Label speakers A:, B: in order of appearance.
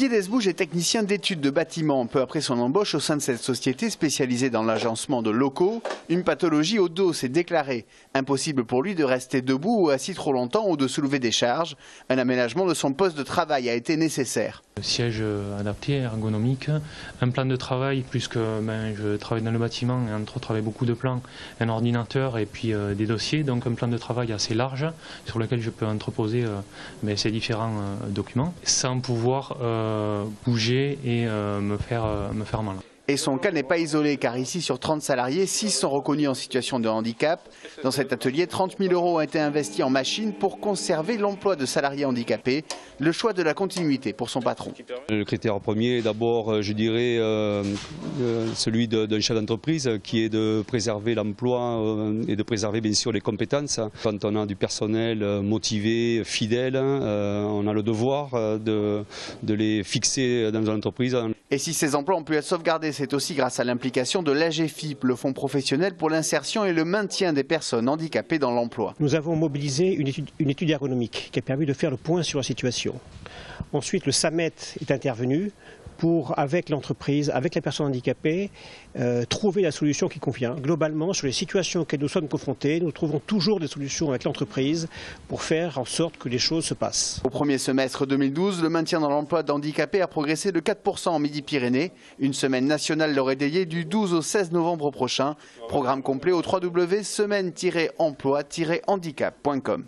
A: Didier Desbouges est technicien d'études de bâtiment. Peu après son embauche au sein de cette société spécialisée dans l'agencement de locaux, une pathologie au dos s'est déclarée. Impossible pour lui de rester debout ou assis trop longtemps ou de soulever des charges. Un aménagement de son poste de travail a été nécessaire.
B: Le siège adapté, ergonomique, un plan de travail, puisque je travaille dans le bâtiment et entre autres avec beaucoup de plans, un ordinateur et puis des dossiers, donc un plan de travail assez large sur lequel je peux entreposer ces différents documents sans pouvoir bouger et me faire mal.
A: Et son cas n'est pas isolé car ici sur 30 salariés, 6 sont reconnus en situation de handicap. Dans cet atelier, 30 000 € ont été investis en machines pour conserver l'emploi de salariés handicapés, le choix de la continuité pour son patron.
C: Le critère premier est d'abord, je dirais, celui d'un chef d'entreprise qui est de préserver l'emploi et de préserver bien sûr les compétences. Quand on a du personnel motivé, fidèle, on a le devoir de les fixer dans l'entreprise.
A: Et si ces emplois ont pu être sauvegardés, c'est aussi grâce à l'implication de l'AGFIP, le Fonds professionnel pour l'insertion et le maintien des personnes handicapées dans l'emploi.
D: Nous avons mobilisé une étude ergonomique qui a permis de faire le point sur la situation. Ensuite, le SAMET est intervenu pour, avec l'entreprise, avec la personne handicapée, trouver la solution qui convient. Globalement, sur les situations auxquelles nous sommes confrontés, nous trouvons toujours des solutions avec l'entreprise pour faire en sorte que les choses se passent.
A: Au premier semestre 2012, le maintien dans l'emploi d'handicapés a progressé de 4% en Midi-Pyrénées. Une semaine nationale leur est dédiée du 12 au 16 novembre prochain. Programme complet au www.semaine-emploi-handicap.com.